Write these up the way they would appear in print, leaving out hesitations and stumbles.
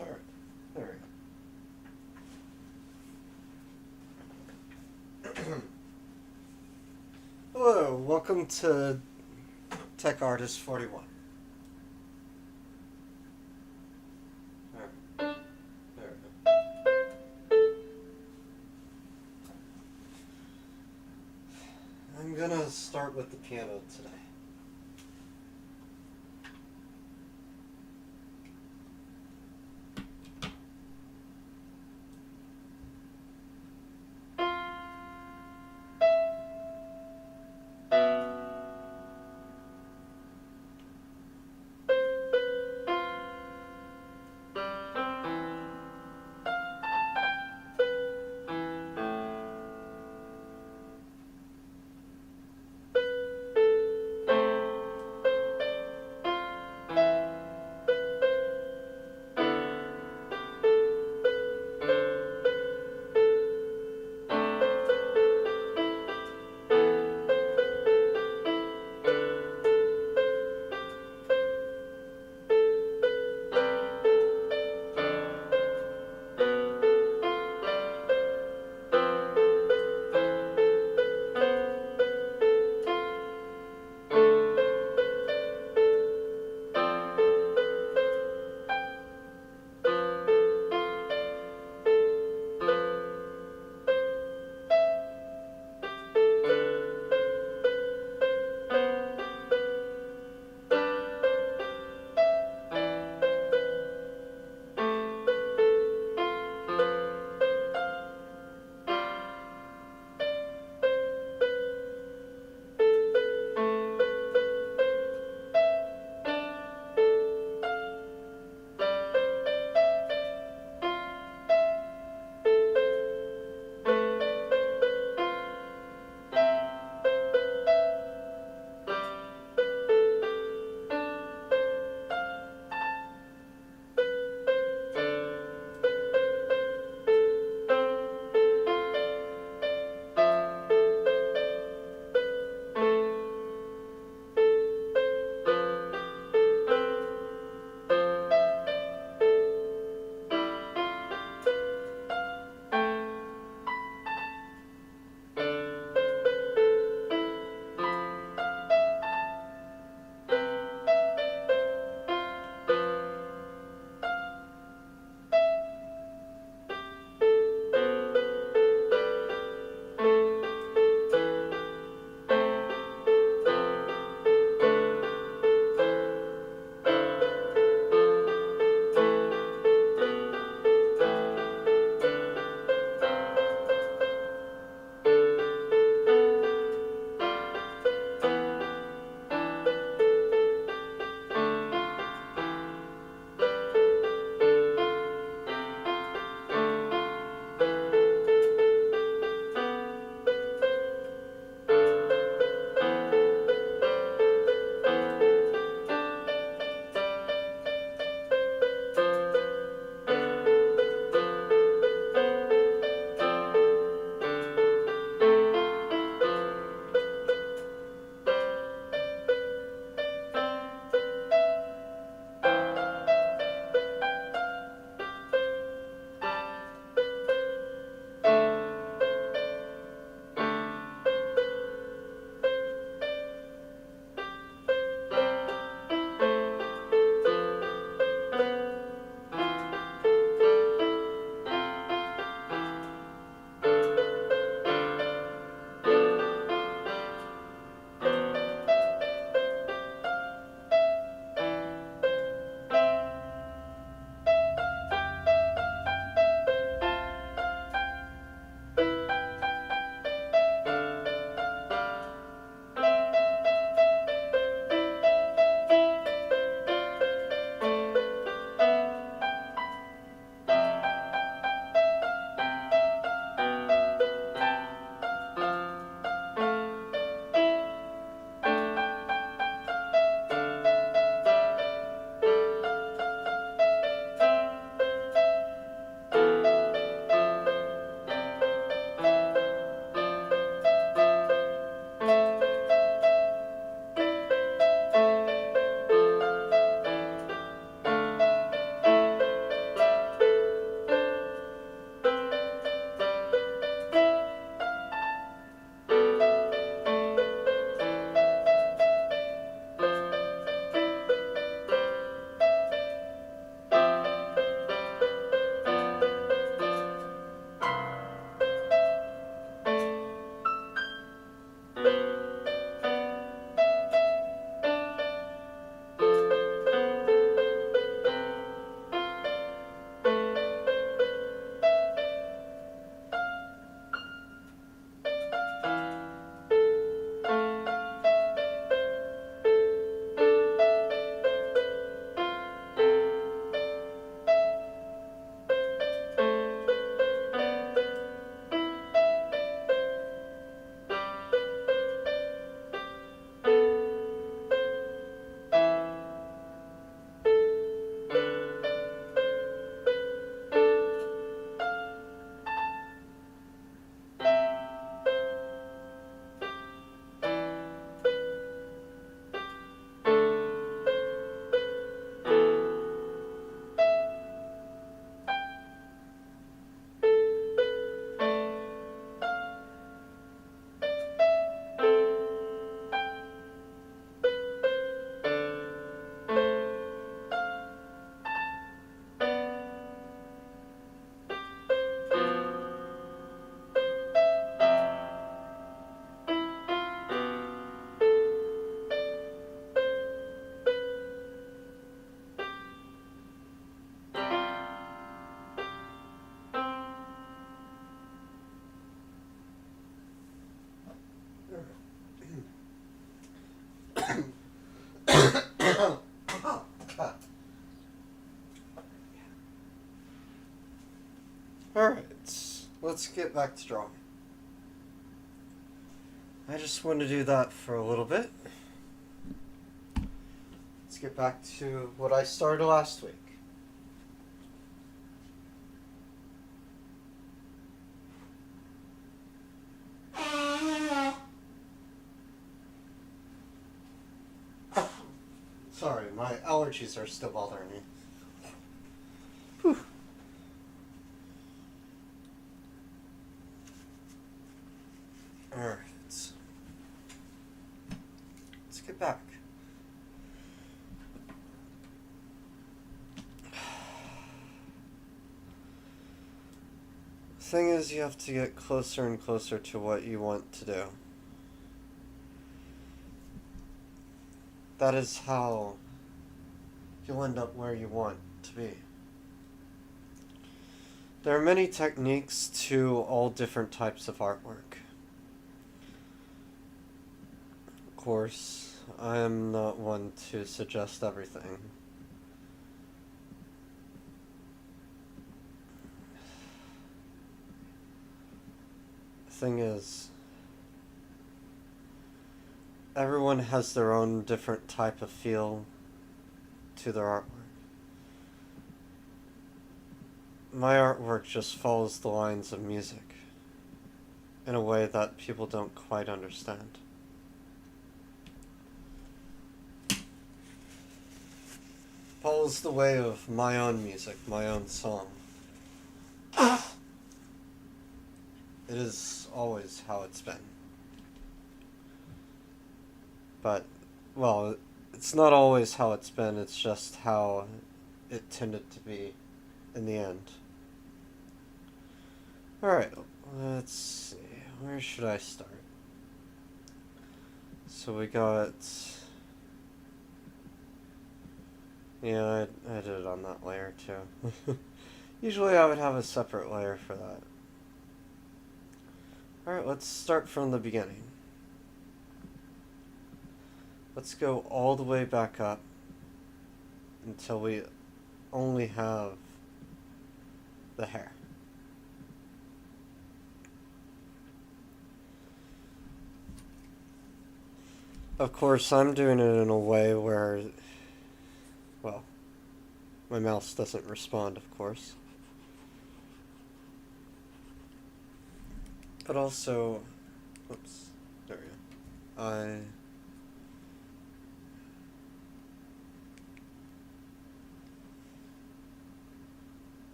All right. There we go. Hello, welcome to Tech Artist 41. All right. There we go. I'm gonna start with the piano today. Alright, let's get back to drawing. I just want to do that for a little bit. Let's get back to what I started last week. Sorry, my allergies are still bothering me. Whew. Alright, let's get back. The thing is, you have to get closer and closer to what you want to do. That is how you'll end up where you want to be. There are many techniques to all different types of artwork. Of course, I am not one to suggest everything. The thing is, everyone has their own different type of feel to their artwork. My artwork just follows the lines of music in a way that people don't quite understand. Follows the way of my own music, my own song. It is always how it's been. But, well, it's not always how it's been, it's just how it tended to be in the end. Alright, let's see. Where should I start? So we got... Yeah, I did it on that layer too. Usually I would have a separate layer for that. Alright, let's start from the beginning. Let's go all the way back up until we only have the hair. Of course, I'm doing it in a way where, well, my mouse doesn't respond, of course. But also, oops, there we go.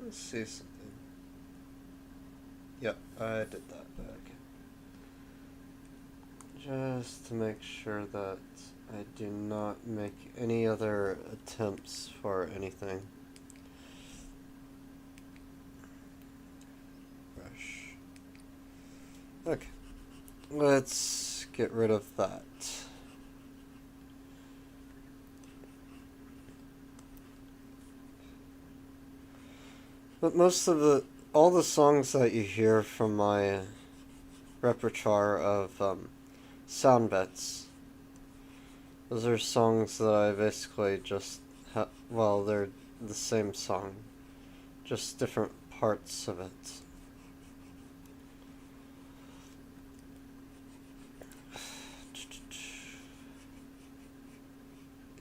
Let's see something. Yep, I did that. Okay. Just to make sure that I do not make any other attempts for anything. Brush. Okay. Let's get rid of that. But most of all the songs that you hear from my repertoire of sound bits, those are songs that I basically just well, they're the same song, just different parts of it.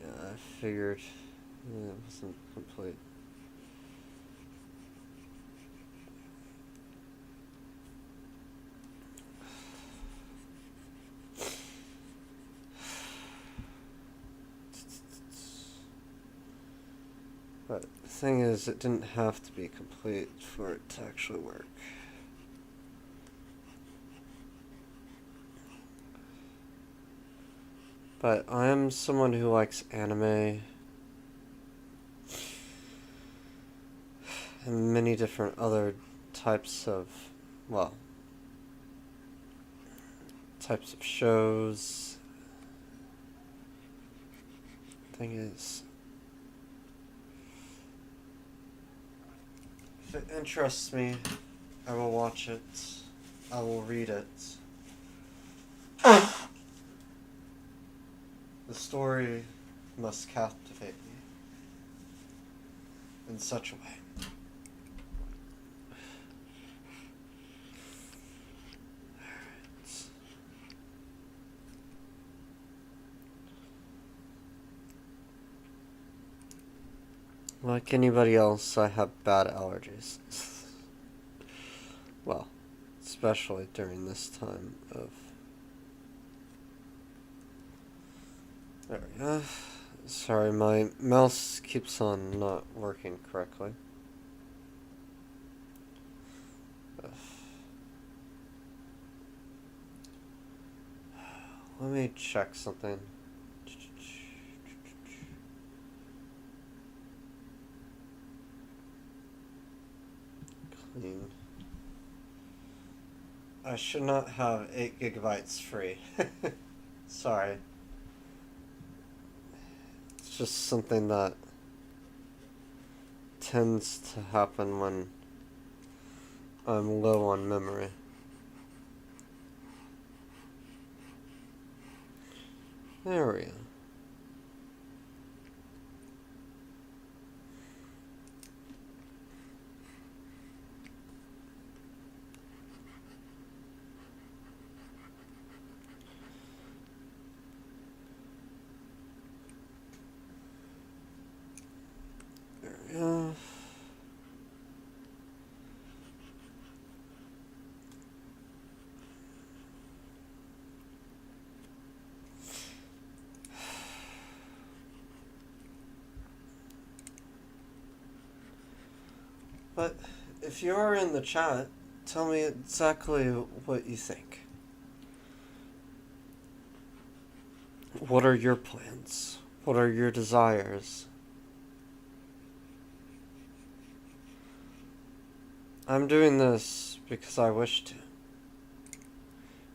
Yeah, I figured it wasn't complete. But the thing is, it didn't have to be complete for it to actually work. But I am someone who likes anime and many different other types of, well, types of shows. Thing is, if it interests me, I will watch it. I will read it. The story must captivate me in such a way. Like anybody else, I have bad allergies. Well, especially during this time of... There we go. Sorry, my mouse keeps on not working correctly. Let me check something. Clean. I should not have 8 gigabytes free. Sorry. It's just something that tends to happen when I'm low on memory. There we go. There we go. But if you're in the chat, tell me exactly what you think. What are your plans? What are your desires? I'm doing this because I wish to.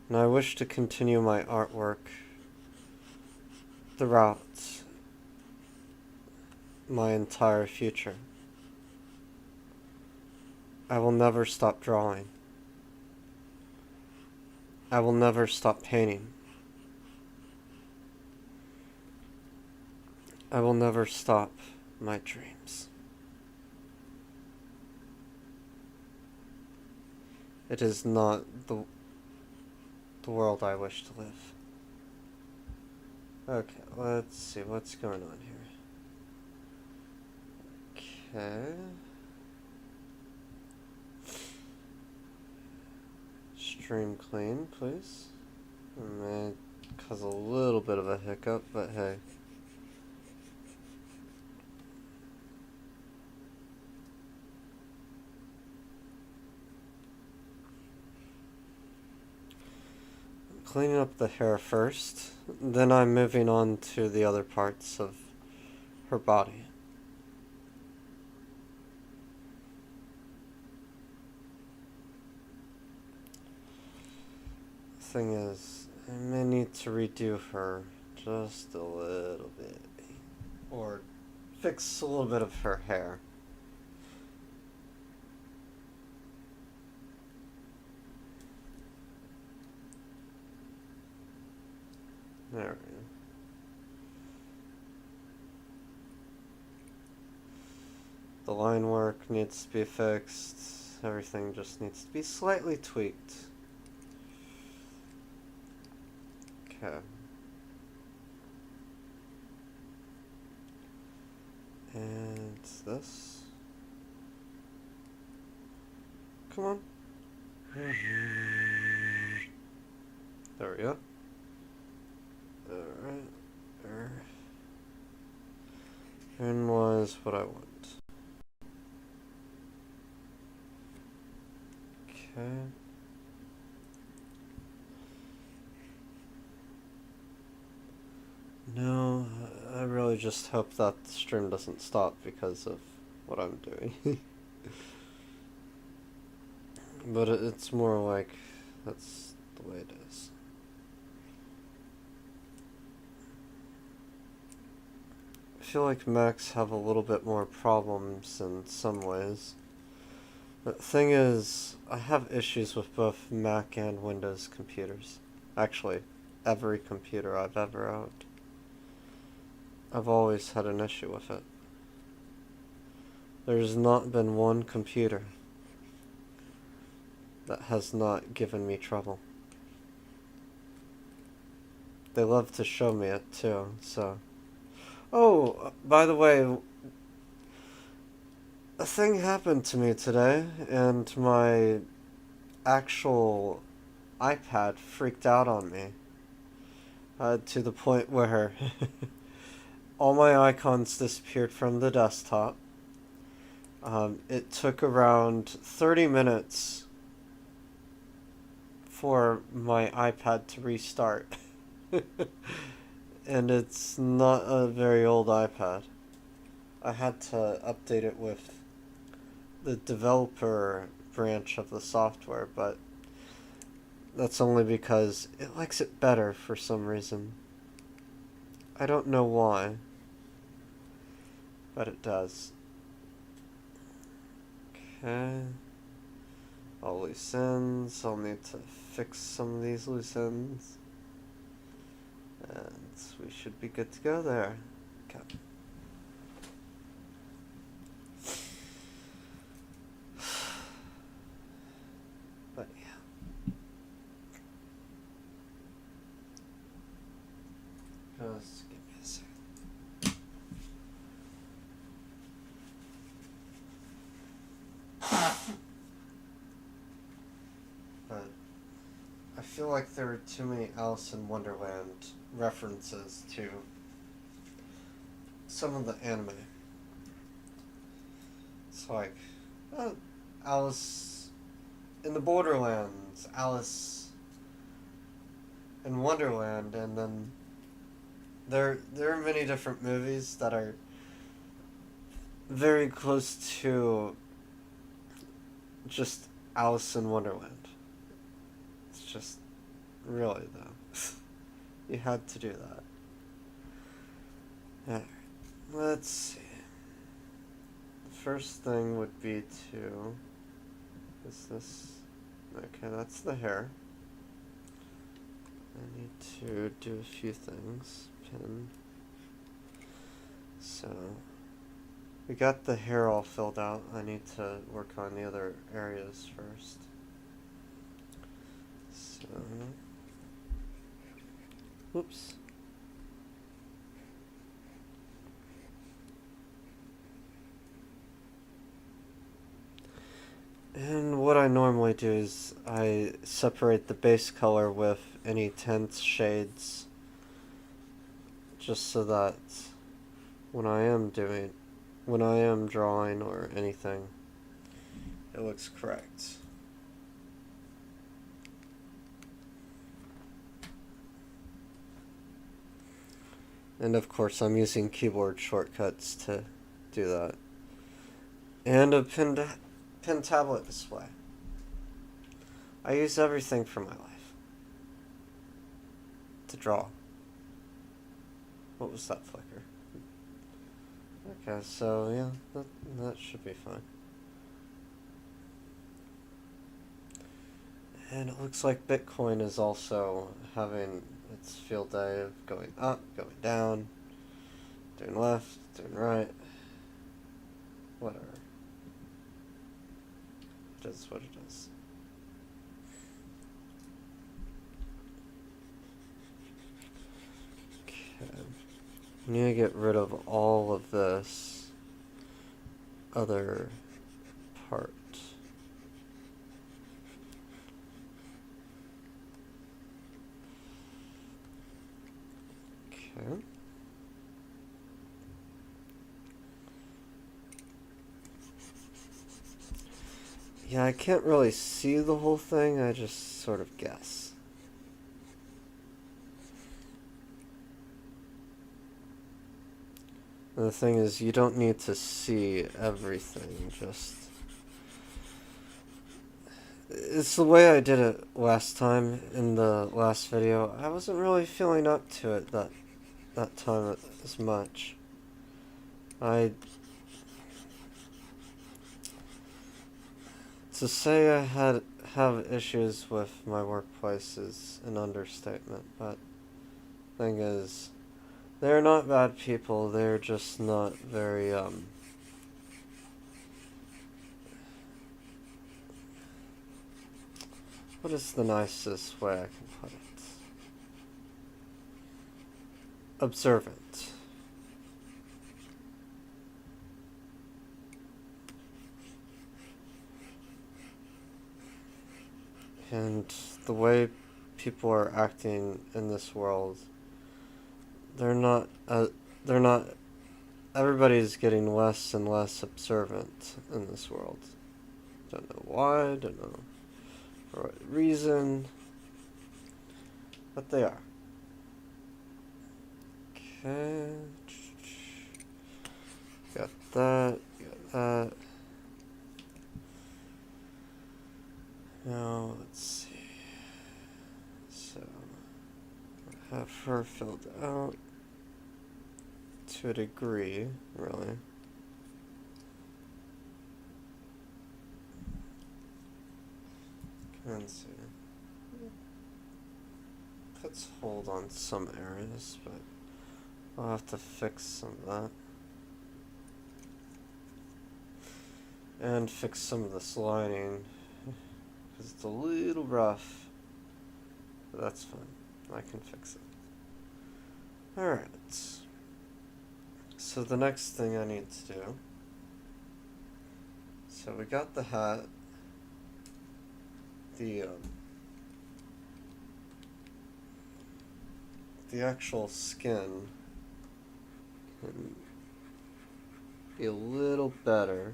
And I wish to continue my artwork throughout my entire future. I will never stop drawing. I will never stop painting. I will never stop my dreams. It is not the world I wish to live. Okay, let's see what's going on here. Okay. Stream clean, please. It may cause a little bit of a hiccup, but hey. I'm cleaning up the hair first, then I'm moving on to the other parts of her body. Thing is, I may need to redo her just a little bit, or fix a little bit of her hair. There we go. The line work needs to be fixed. Everything just needs to be slightly tweaked. Okay. And this. Come on. There we go. Alright. And was what I want. Okay. No, I really just hope that the stream doesn't stop because of what I'm doing. But it's more like that's the way it is. I feel like Macs have a little bit more problems in some ways. The thing is, I have issues with both Mac and Windows computers. Actually, every computer I've ever owned. I've always had an issue with it. There's not been one computer that has not given me trouble. They love to show me it too, so... Oh, by the way, a thing happened to me today, and my actual iPad freaked out on me. To the point where all my icons disappeared from the desktop. It took around 30 minutes for my iPad to restart. And it's not a very old iPad. I had to update it with the developer branch of the software, but that's only because it likes it better for some reason. I don't know why, but it does. Okay. All loose ends. I'll need to fix some of these loose ends. And we should be good to go there. Okay. But yeah. Just give me a second. But I feel like there are too many Alice in Wonderland references to some of the anime. It's like Alice in the Borderlands, Alice in Wonderland, and then there are many different movies that are very close to just Alice in Wonderland. It's just really though. You had to do that. Alright, let's see. The first thing would be to... Is this... Okay, that's the hair. I need to do a few things. Pin. So... We got the hair all filled out. I need to work on the other areas first. So... Whoops. And what I normally do is I separate the base color with any tints, shades, just so that when I am drawing or anything, it looks correct. And of course I'm using keyboard shortcuts to do that. And a pen tablet display. I use everything for my life to draw. What was that flicker? Okay, so yeah, that should be fine. And it looks like Bitcoin is also having its field day of going up, going down, doing left, doing right, whatever. It is what it is. Okay. I need to get rid of all of this other part. Okay. Yeah, I can't really see the whole thing, I just sort of guess. And the thing is, you don't need to see everything, just... It's the way I did it last time in the last video. I wasn't really feeling up to it that time as much. To say I have issues with my workplace is an understatement, but thing is, They're not bad people, they're just not very, what is the nicest way I can put it? Observant. And the way people are acting in this world, they're not, everybody's getting less and less observant in this world. Don't know why, don't know for what reason, but they are. Okay. Got that, got that. Now, let's see. So, have her filled out to a degree, really. Let's see. Let's hold on some areas, but I'll have to fix some of that. And fix some of this lining, because it's a little rough, but that's fine. I can fix it. Alright. So the next thing I need to do, so we got the hat, the actual skin can be a little better.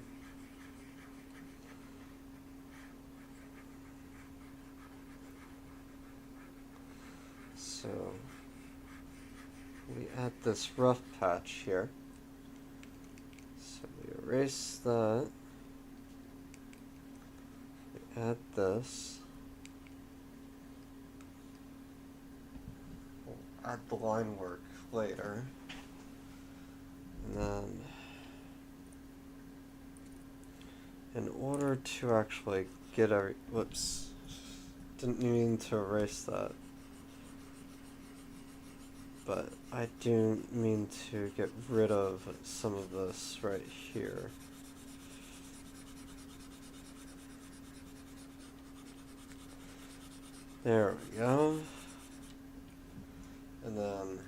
So we add this rough patch here. So we erase that. We add this. We'll add the line work later. And then in order to actually get whoops, didn't mean to erase that. But I do mean to get rid of some of this right here. There we go. And then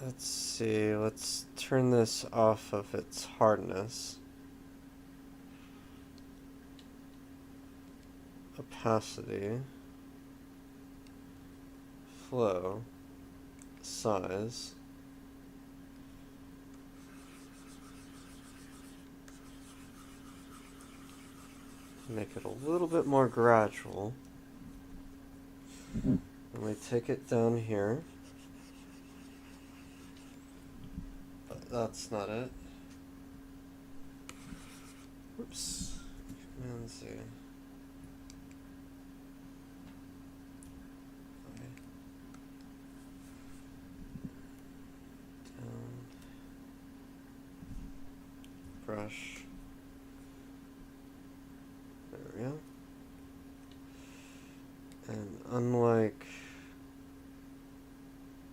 let's see, let's turn this off of its hardness. Opacity. Flow, size, make it a little bit more gradual, and we take it down here, but that's not it. Oops, Command Z. Brush. There we go. And unlike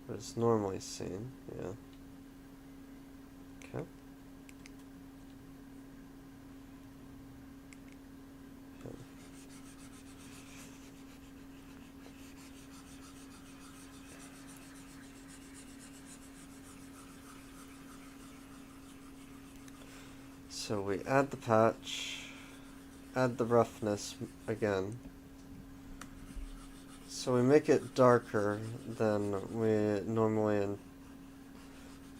what is normally seen, yeah. Okay. So we add the patch, add the roughness again. So we make it darker than we normally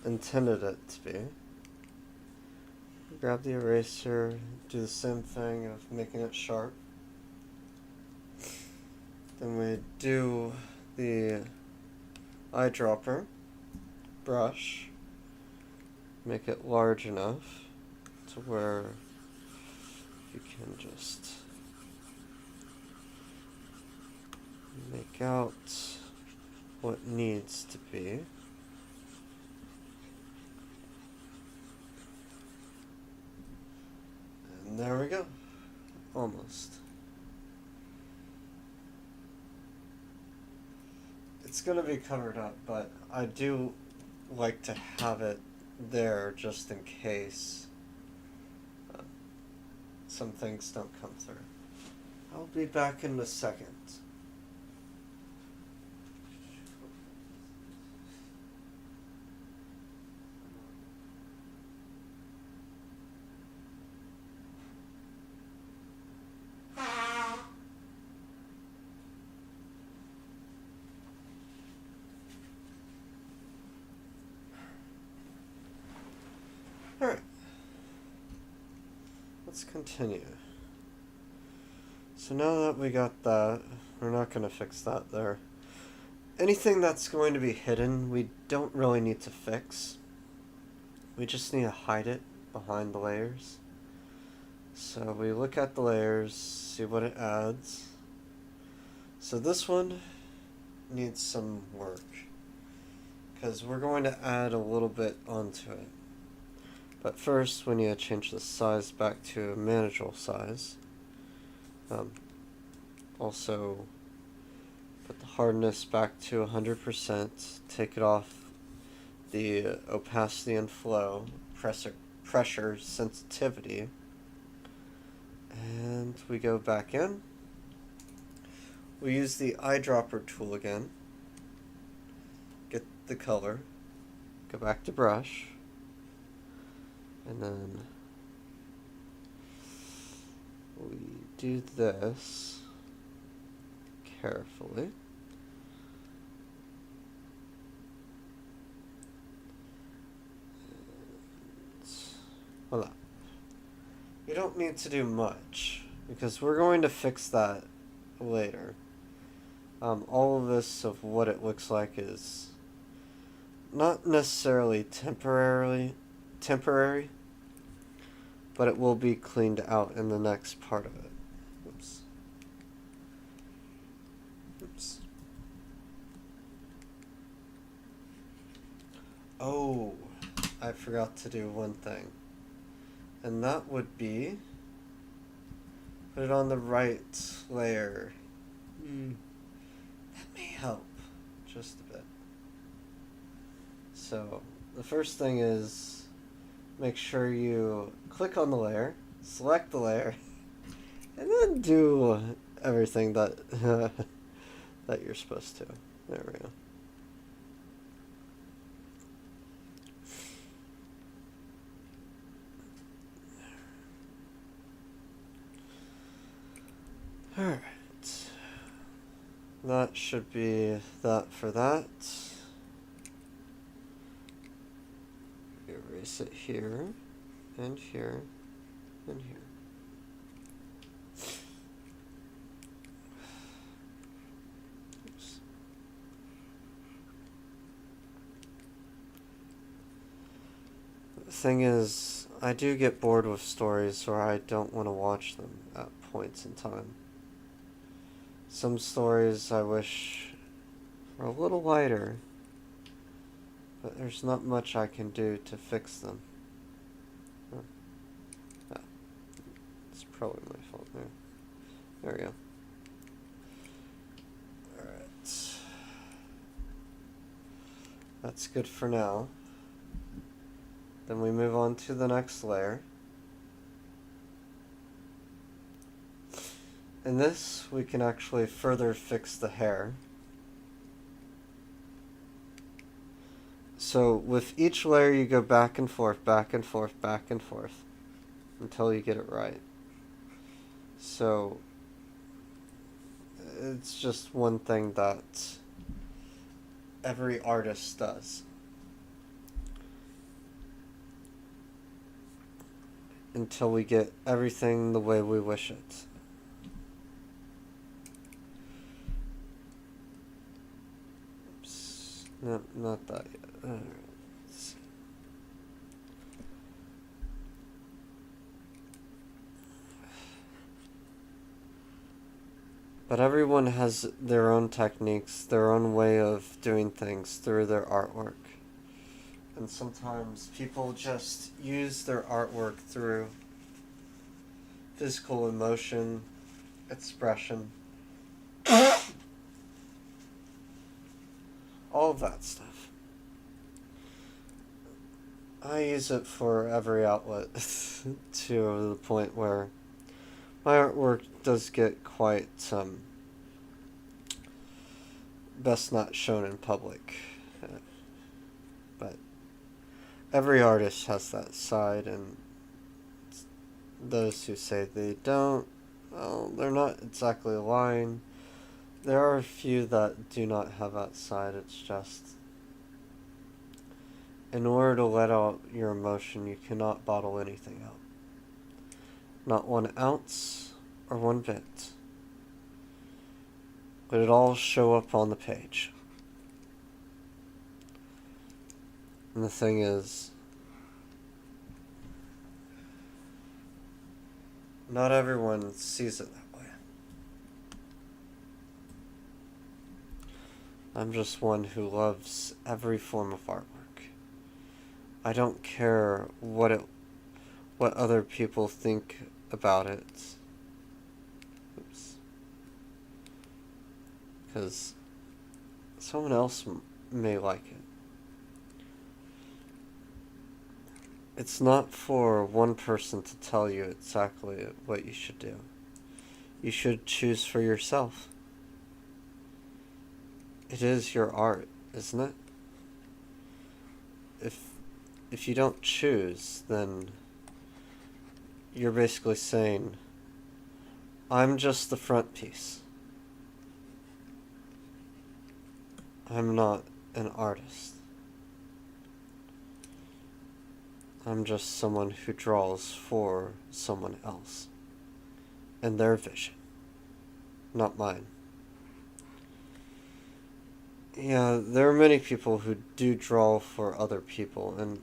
intended it to be. Grab the eraser, do the same thing of making it sharp. Then we do the eyedropper, brush, make it large enough to where you can just make out what needs to be. And there we go. Almost. it's gonna be covered up, but I do like to have it there just in case some things don't come through. I'll be back in a second. Alright. Let's continue. So now that we got that, we're not going to fix that there. Anything that's going to be hidden, we don't really need to fix. We just need to hide it behind the layers. So we look at the layers, see what it adds. So this one needs some work, because we're going to add a little bit onto it. But first, we need to change the size back to a manageable size. Also, put the hardness back to 100%, take it off the opacity and flow, pressure sensitivity, and we go back in. We use the eyedropper tool again, get the color, go back to brush, and then we do this carefully. Voila. You don't need to do much, because we're going to fix that later. All of this of what it looks like is not necessarily temporary, but it will be cleaned out in the next part of it. Oops. Oops. Oh, I forgot to do one thing. And that would be put it on the right layer. That may help just a bit. So the first thing is make sure you click on the layer, select the layer, and then do everything that that you're supposed to. There we go. Alright. That should be that for that. Erase it here, and here, and here. Oops. The thing is, I do get bored with stories, or I don't want to watch them at points in time. Some stories I wish were a little lighter, but there's not much I can do to fix them. Oh. Ah. It's probably my fault there. There we go. Alright. That's good for now. Then we move on to the next layer. In this, we can actually further fix the hair. So with each layer you go back and forth, back and forth, back and forth, until you get it right. So it's just one thing that every artist does. Until we get everything the way we wish it. No, not that yet. Alright, let's see. But everyone has their own techniques, their own way of doing things through their artwork. And sometimes people just use their artwork through physical emotion, expression. all of that stuff. I use it for every outlet to the point where my artwork does get quite best not shown in public. But every artist has that side, and those who say they don't, well, they're not exactly lying. There are a few that do not have that side. It's just, in order to let out your emotion, you cannot bottle anything out. Not 1 ounce or 1 bit. Let it all show up on the page. And the thing is, not everyone sees it that way. I'm just one who loves every form of artwork. I don't care what other people think about it. Oops. Because someone else may like it. It's not for one person to tell you exactly what you should do. You should choose for yourself. It is your art, isn't it? If you don't choose, then you're basically saying, I'm just the front piece. I'm not an artist. I'm just someone who draws for someone else and their vision, not mine. Yeah, there are many people who do draw for other people, and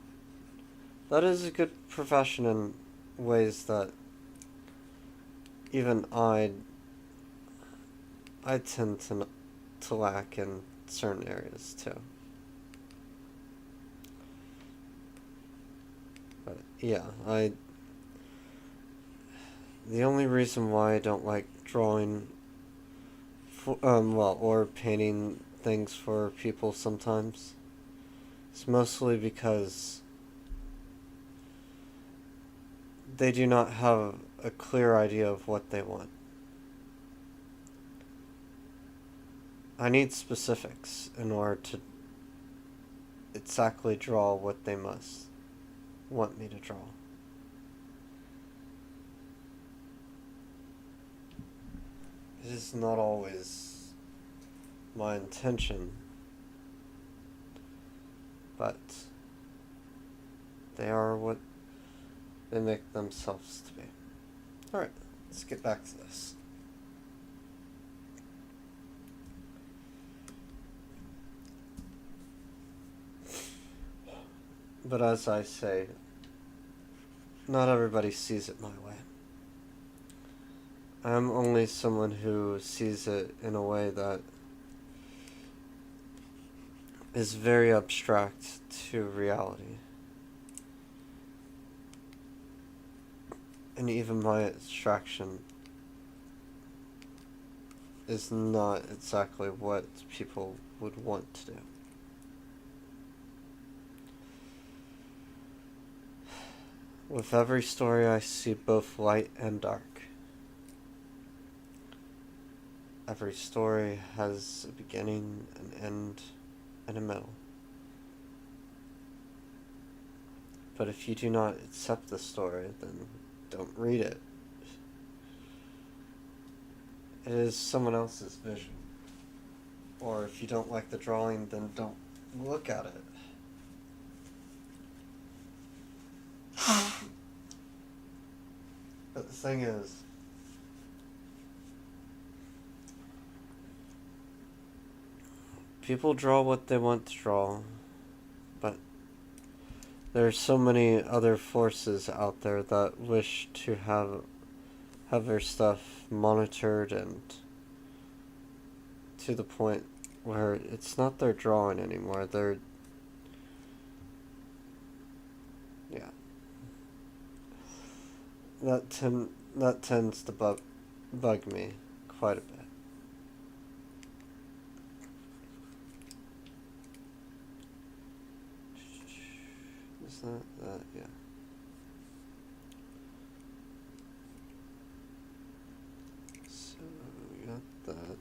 that is a good profession in ways that even I tend to lack in certain areas too. But yeah, the only reason why I don't like drawing or painting things for people sometimes is mostly because they do not have a clear idea of what they want. I need specifics in order to exactly draw what they must want me to draw. It is not always my intention, but they are what they make themselves to be. Alright, let's get back to this. But as I say, not everybody sees it my way. I'm only someone who sees it in a way that is very abstract to reality. And even my abstraction is not exactly what people would want to do. With every story I see both light and dark. Every story has a beginning, an end, and a middle. But if you do not accept the story, then don't read it. It is someone else's vision. Or if you don't like the drawing, then don't look at it. But the thing is, people draw what they want to draw, but there are so many other forces out there that wish to have their stuff monitored, and to the point where it's not their drawing anymore. Yeah. That tends to bug me quite a bit. Is that? Yeah. So we got that.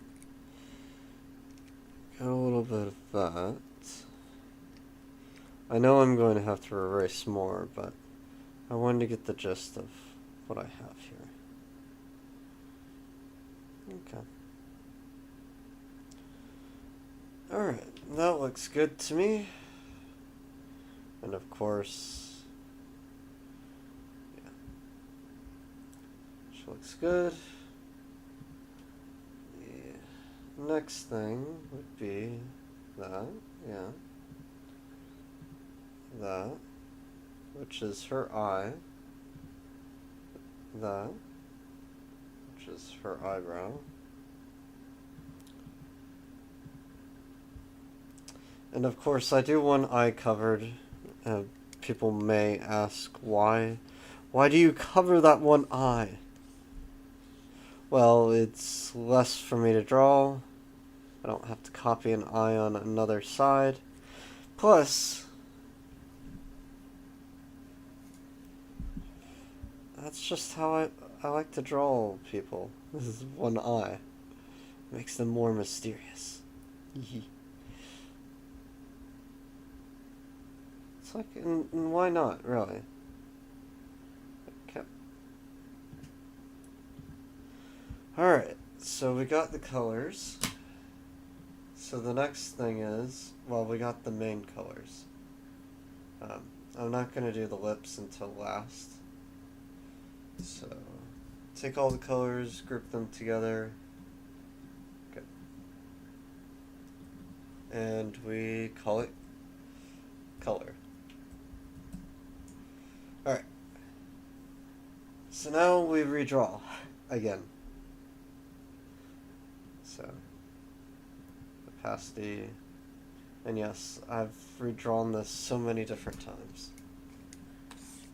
Got a little bit of that. I know I'm going to have to erase more, but I wanted to get the gist of what I have here. Okay. Alright, that looks good to me. And of course, yeah, which looks good. The next thing would be that, yeah. That, which is her eye. That, which is her eyebrow. And of course, I do want eye covered. People may ask why. Why do you cover that one eye? Well, it's less for me to draw. I don't have to copy an eye on another side. Plus, that's just how I like to draw people. This is one eye. It makes them more mysterious. It's like, and why not, really? Okay. Alright, so we got the colors. So the next thing is, well, we got the main colors. I'm not going to do the lips until last. So, take all the colors, group them together. Good. And we call it color. Alright. So now we redraw again. So, opacity. And yes, I've redrawn this so many different times.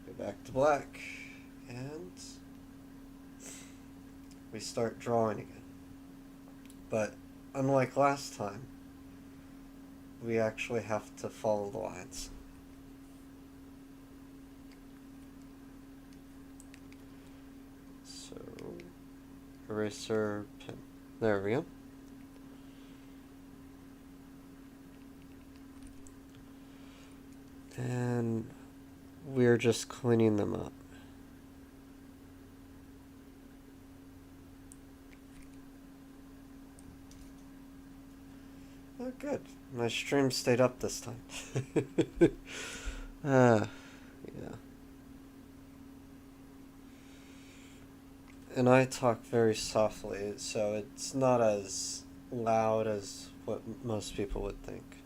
Go back to black. And we start drawing again. But unlike last time, we actually have to follow the lines. So, eraser pen. There we go. And we're just cleaning them up. Oh, good. My stream stayed up this time. Yeah. And I talk very softly, so it's not as loud as what most people would think.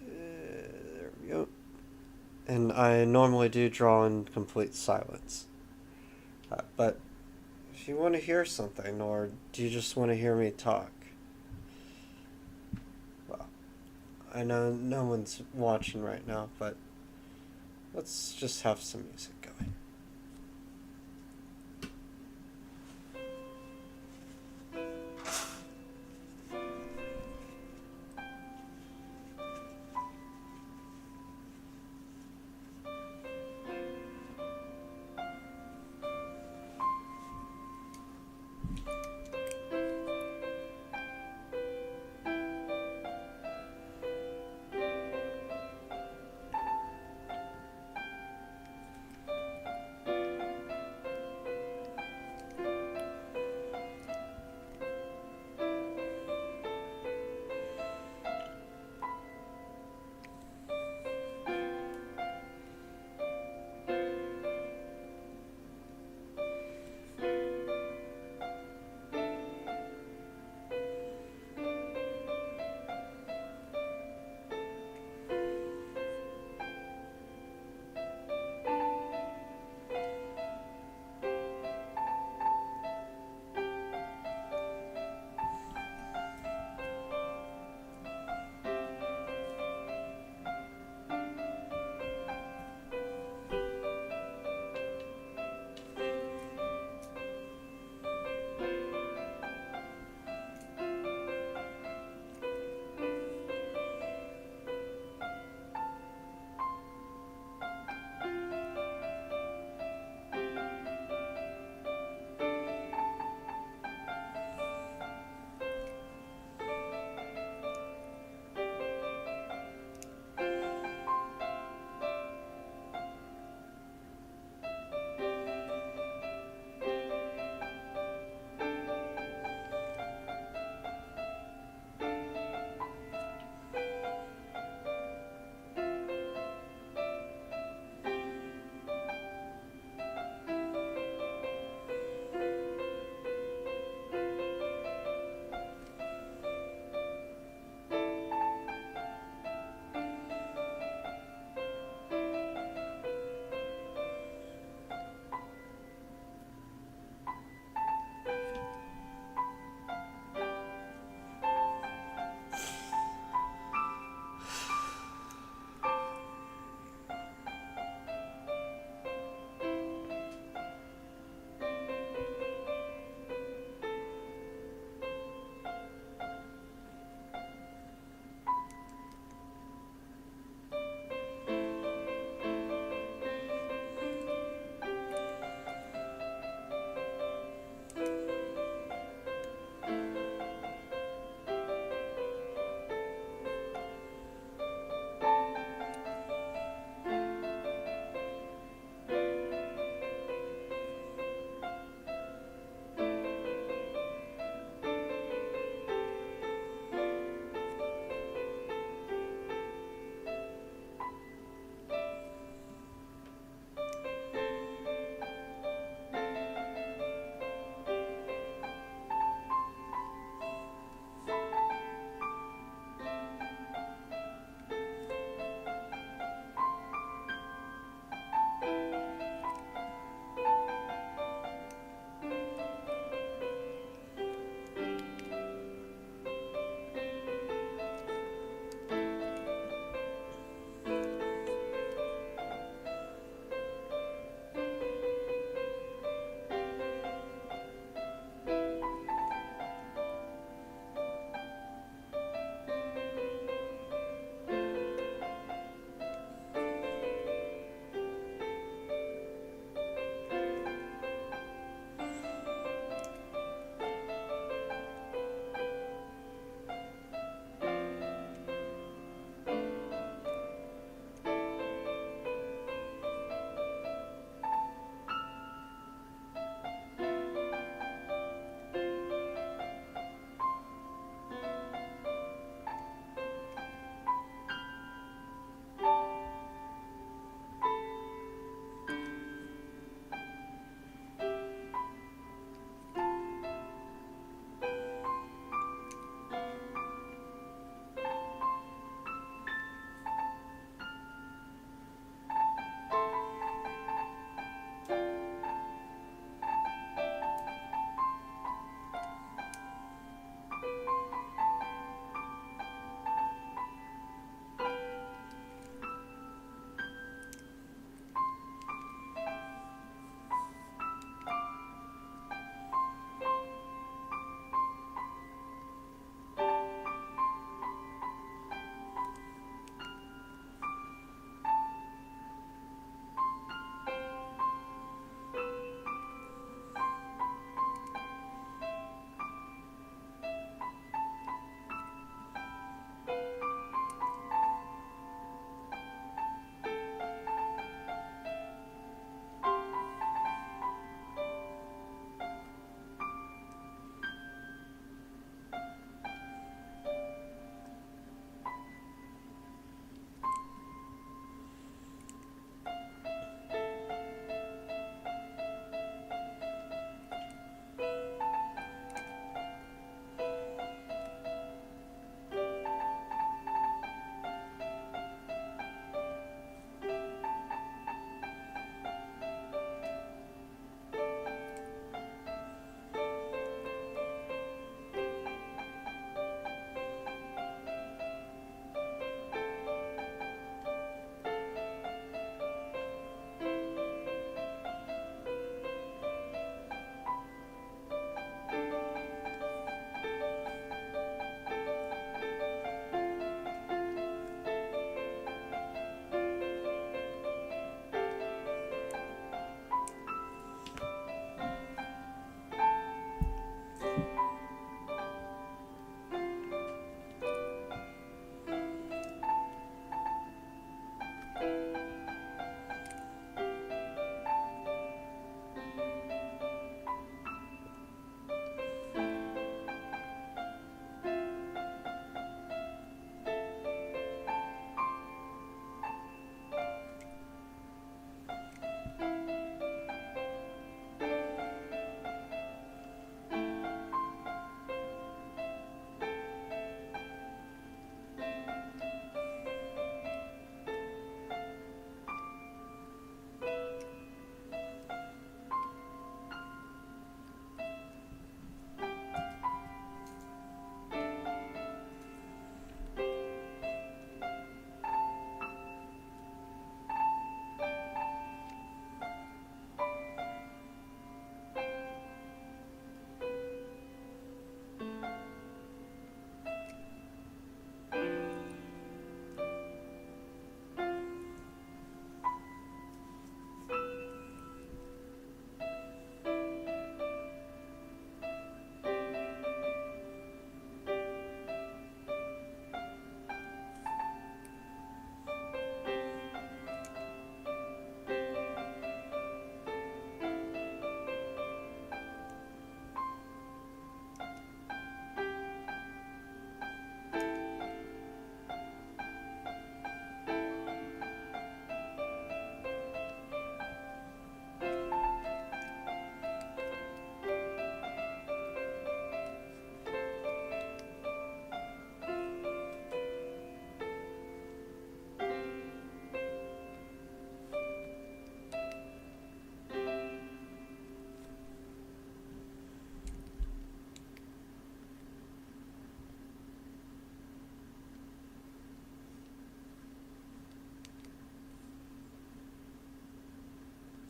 There we go. And I normally do draw in complete silence. But if you want to hear something, or do you just want to hear me talk? Well, I know no one's watching right now, but let's just have some music going.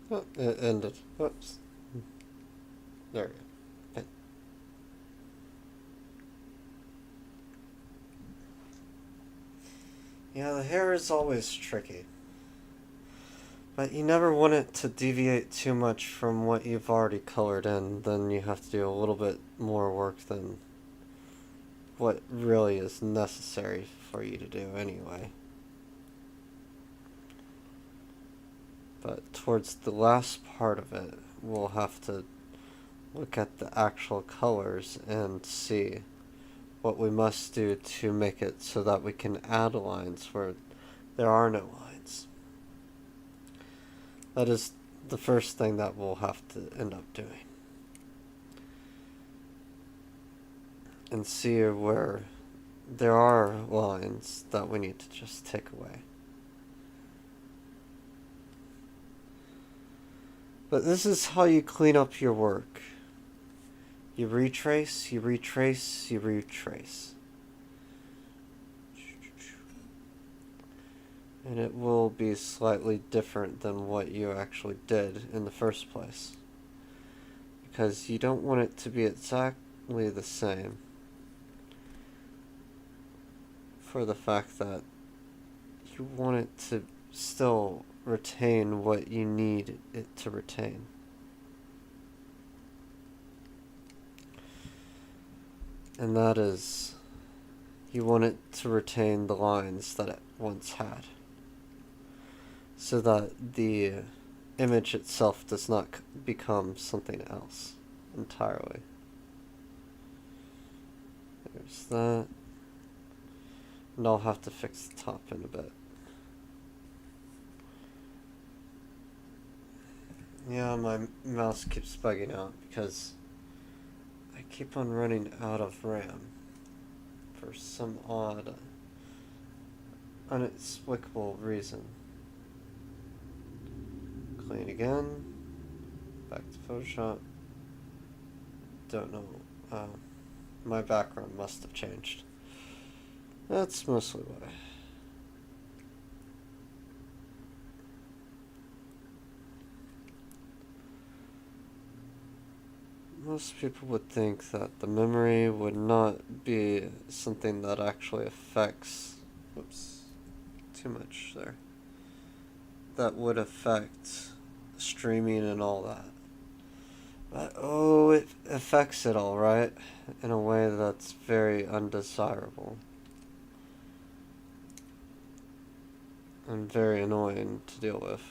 Oh, it ended. Whoops. There we go. Yeah, the hair is always tricky. But you never want it to deviate too much from what you've already colored in, then you have to do a little bit more work than what really is necessary for you to do anyway. But towards the last part of it, we'll have to look at the actual colors and see what we must do to make it so that we can add lines where there are no lines. That is the first thing that we'll have to end up doing. And see where there are lines that we need to just take away. But this is how you clean up your work. You retrace, you retrace, you retrace. And it will be slightly different than what you actually did in the first place. Because you don't want it to be exactly the same. For the fact that you want it to still retain what you need it to retain. And that is, you want it to retain the lines that it once had, so that the image itself does not become something else entirely. There's that. And I'll have to fix the top in a bit. Yeah, my mouse keeps bugging out because I keep on running out of RAM for some odd, inexplicable reason. Clean again. Back to Photoshop. Don't know. My background must have changed. That's mostly why. Most people would think that the memory would not be something that actually affects... Whoops. Too much there. That would affect streaming and all that. But, oh, it affects it all, right? In a way that's very undesirable. And very annoying to deal with.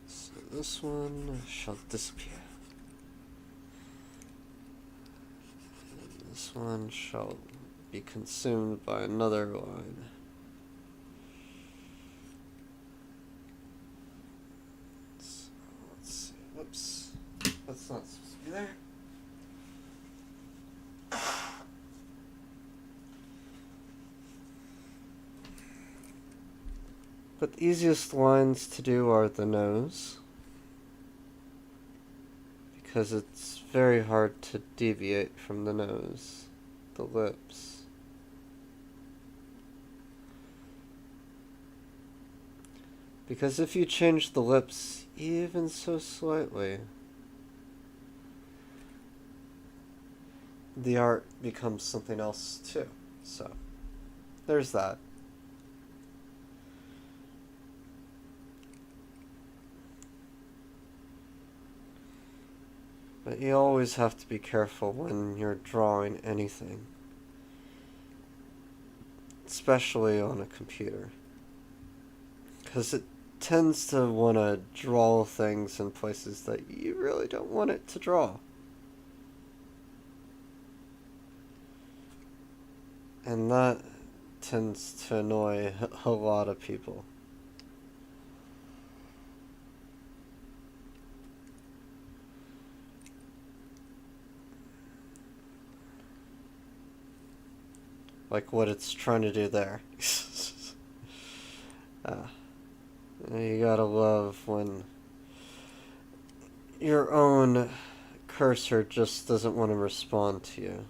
So this one shall disappear. And this one shall be consumed by another line. Whoops. That's not supposed to be there. But the easiest lines to do are the nose, because it's very hard to deviate from the nose, the lips. Because if you change the lips even so slightly, the art becomes something else too. So, there's that. But you always have to be careful when you're drawing anything. Especially on a computer. Because it tends to want to draw things in places that you really don't want it to draw. And that tends to annoy a lot of people. Like what it's trying to do there. You gotta love when your own cursor just doesn't want to respond to you.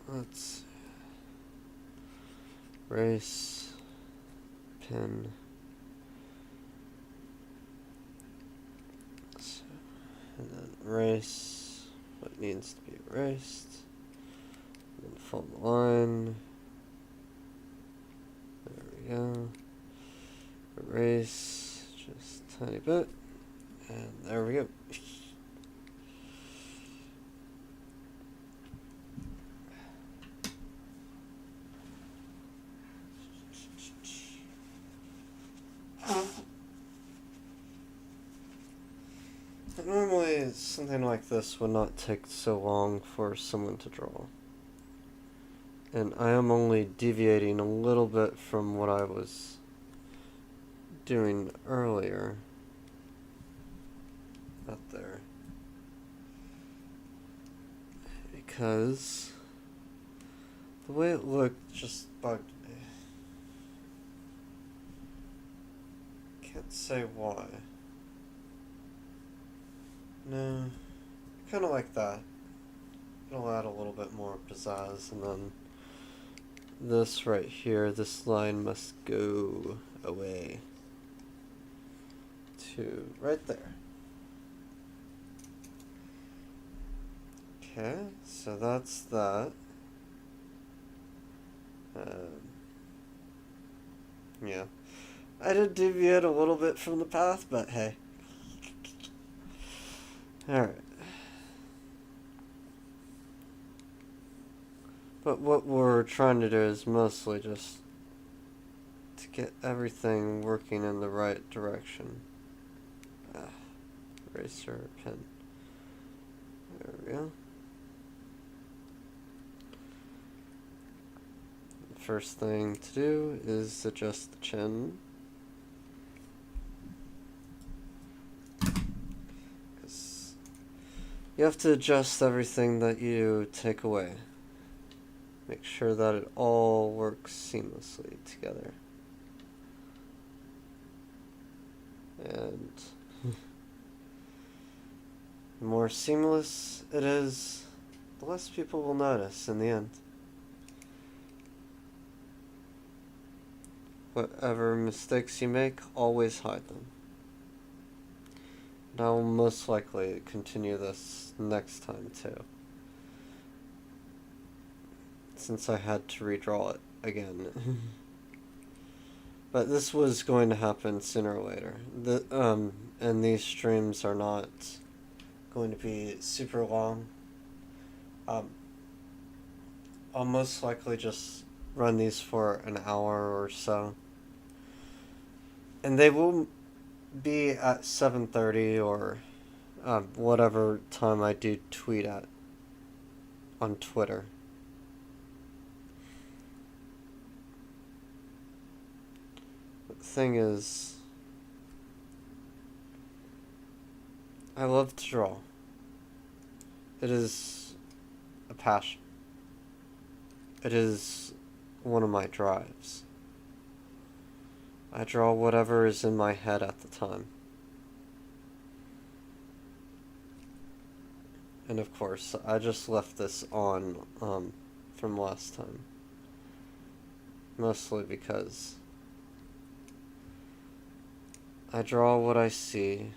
Let's erase pin. So, and then erase what needs to be erased. And then fold the line. There we go. Erase just a tiny bit. And there we go. Normally, something like this would not take so long for someone to draw. And I am only deviating a little bit from what I was doing earlier. Up there. Because the way it looked just bugged me. Can't say why. No, kind of like that. It'll add a little bit more pizzazz, and then this right here, this line must go away to right there. Okay, so that's that. Yeah, I did deviate a little bit from the path, but hey. Alright. But what we're trying to do is mostly just to get everything working in the right direction. Eraser, pen. There we go. The first thing to do is adjust the chin. You have to adjust everything that you take away. Make sure that it all works seamlessly together. And the more seamless it is, the less people will notice in the end. Whatever mistakes you make, always hide them. And I will most likely continue this next time too, since I had to redraw it again. But this was going to happen sooner or later. And these streams are not going to be super long. I'll most likely just run these for an hour or so. And they will be at 7:30 or whatever time I do tweet at on Twitter. The thing is, I love to draw. It is a passion. It is one of my drives. I draw whatever is in my head at the time. And of course, I just left this on from last time. Mostly because I draw what I see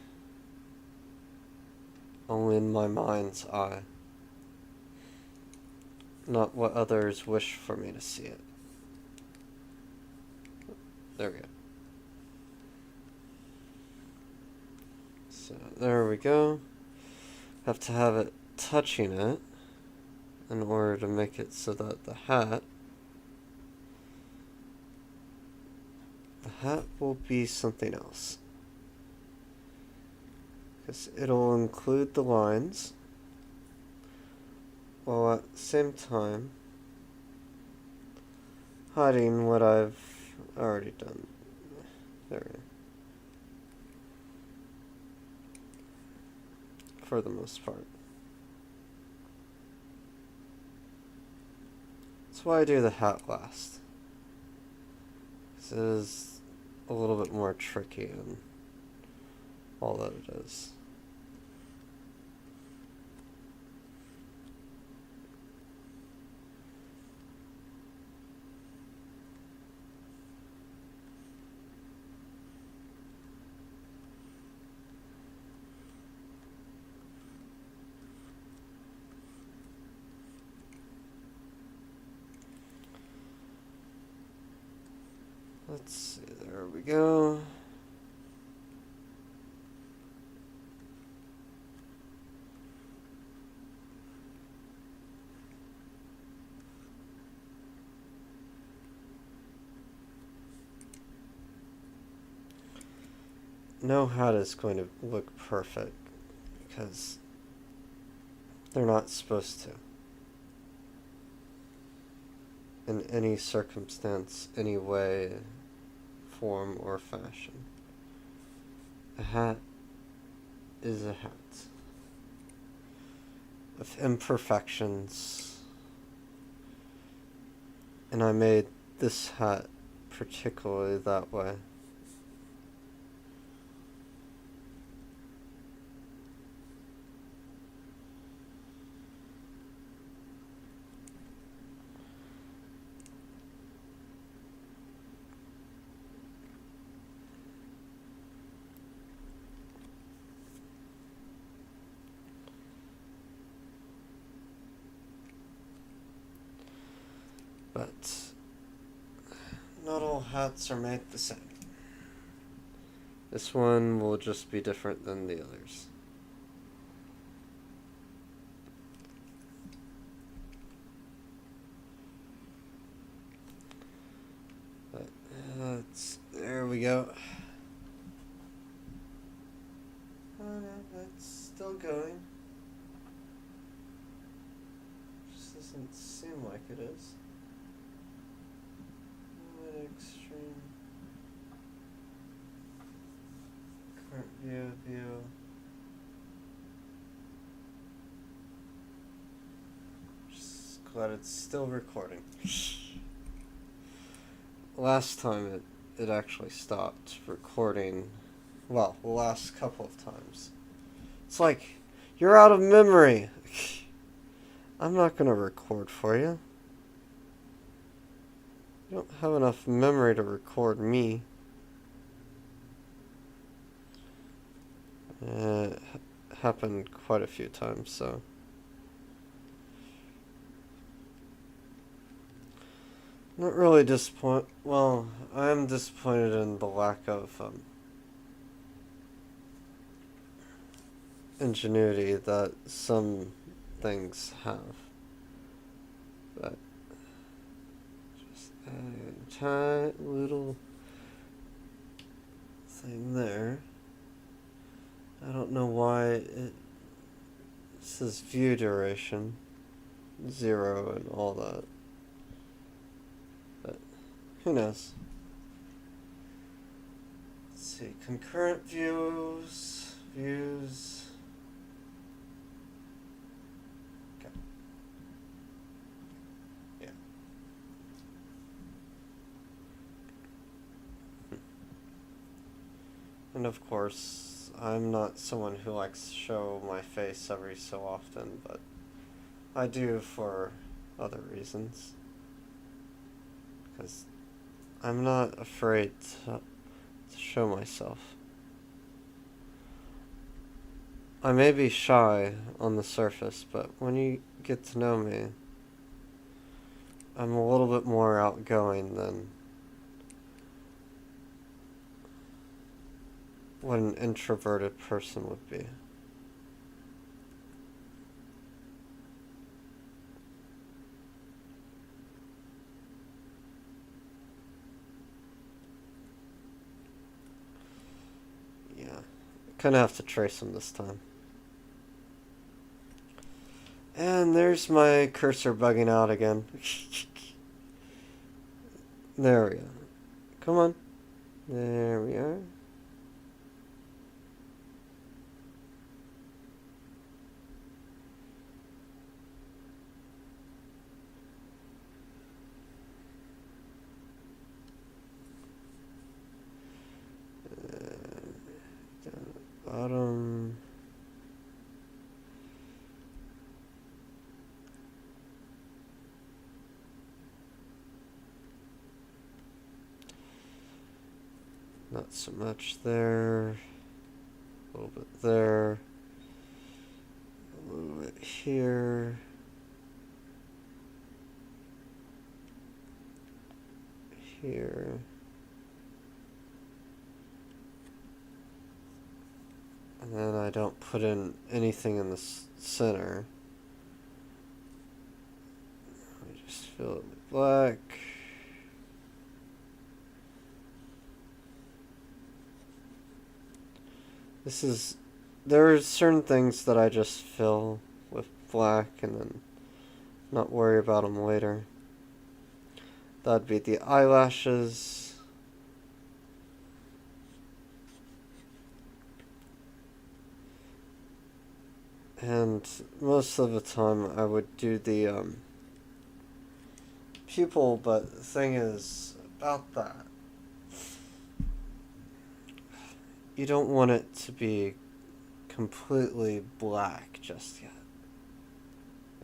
only in my mind's eye, not what others wish for me to see it. There we go. So there we go. Have to have it touching it in order to make it so that the hat will be something else. Because it'll include the lines while at the same time hiding what I've already done. There we go. for the most part. That's why I do the hat last. Because it is a little bit more tricky than all that it is. Let's see, there we go. No hat is going to look perfect because they're not supposed to. In any circumstance, any way, form, or fashion. A hat is a hat. With imperfections. And I made this hat particularly that way. But not all hats are made the same. This one will just be different than the others. But there we go. Oh no, that's still going. Just doesn't seem like it is. Extreme. Current view. Just glad it's still recording. Last time it actually stopped recording. Well, the last couple of times. It's like, you're out of memory. I'm not gonna record for you. You don't have enough memory to record me. It happened quite a few times, so. Not really disappointed. Well, I am disappointed in the lack of ingenuity that some things have. But a tiny little thing there. I don't know why it says view duration 0 and all that, but who knows. Let's see, concurrent views. Okay. Yeah. And of course, I'm not someone who likes to show my face every so often, but I do for other reasons. Because I'm not afraid to show myself. I may be shy on the surface, but when you get to know me, I'm a little bit more outgoing than what an introverted person would be. Yeah, kinda have to trace them this time. And there's my cursor bugging out again. There we go. Come on. There we are. bottom. Not so much there. A little bit there. A little bit here. Here. And then I don't put in anything in the center. I just fill it with black. There are certain things that I just fill with black and then not worry about them later. That'd be the eyelashes. And most of the time I would do the pupil, but the thing is about that, you don't want it to be completely black just yet.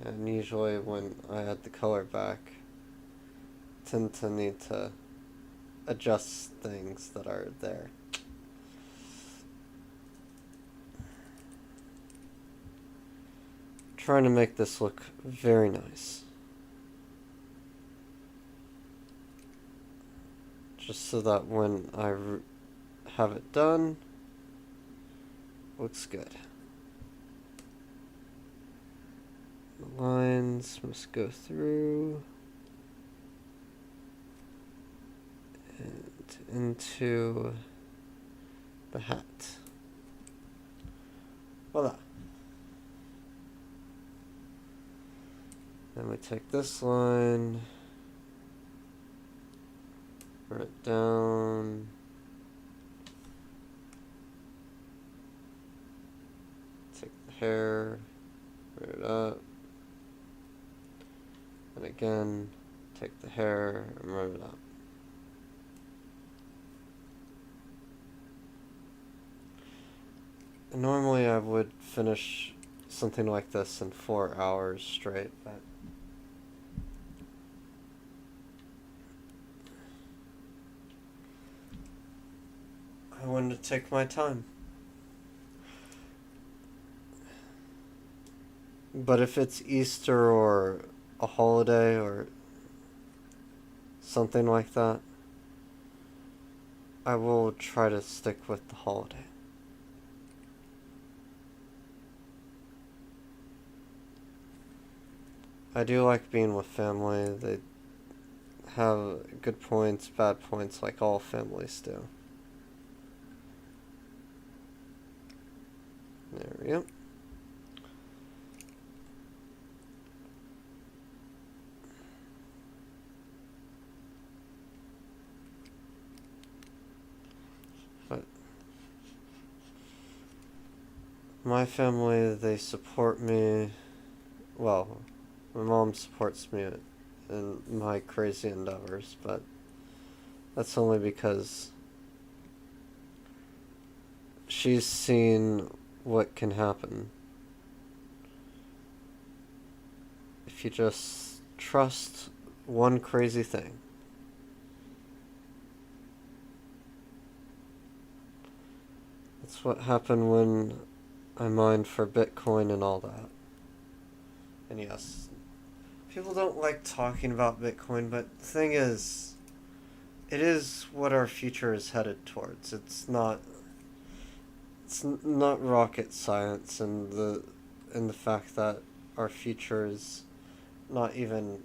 And usually when I add the color back, I tend to need to adjust things that are there. Trying to make this look very nice. Just so that when I have it done, looks good. The lines must go through and into the hat. Voila. Then we take this line, run it down, take the hair, run it up, and again, take the hair and run it up. And normally I would finish something like this in 4 hours straight, but I wanted to take my time. But if it's Easter or a holiday or something like that, I will try to stick with the holiday. I do like being with family. They have good points, bad points, like all families do. There we go. But my family, they support me. Well, my mom supports me in my crazy endeavors, but that's only because she's seen what can happen if you just trust one crazy thing. That's what happened when I mined for Bitcoin and all that. And yes, people don't like talking about Bitcoin, but the thing is, it is what our future is headed towards. It's not rocket science, and the fact that our future is not even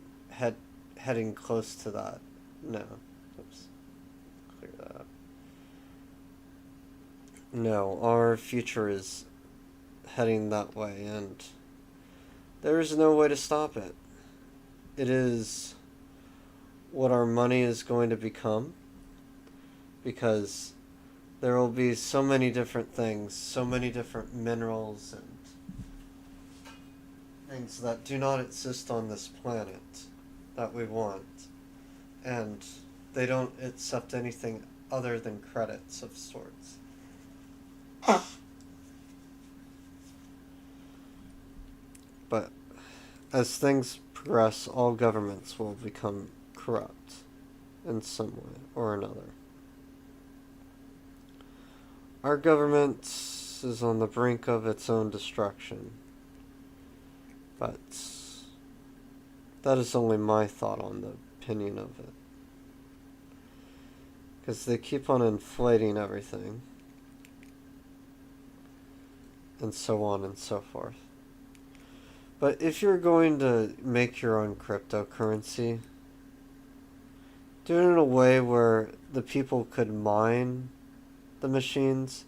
heading close to that. No. Oops. Clear that up. No, our future is heading that way, and there is no way to stop it. It is what our money is going to become, because there will be so many different things, so many different minerals and things that do not exist on this planet that we want, and they don't accept anything other than credits of sorts. as things progress, all governments will become corrupt in some way or another. Our government is on the brink of its own destruction, but that is only my thought on the opinion of it. Because they keep on inflating everything, and so on and so forth. But if you're going to make your own cryptocurrency, do it in a way where the people could mine the machines,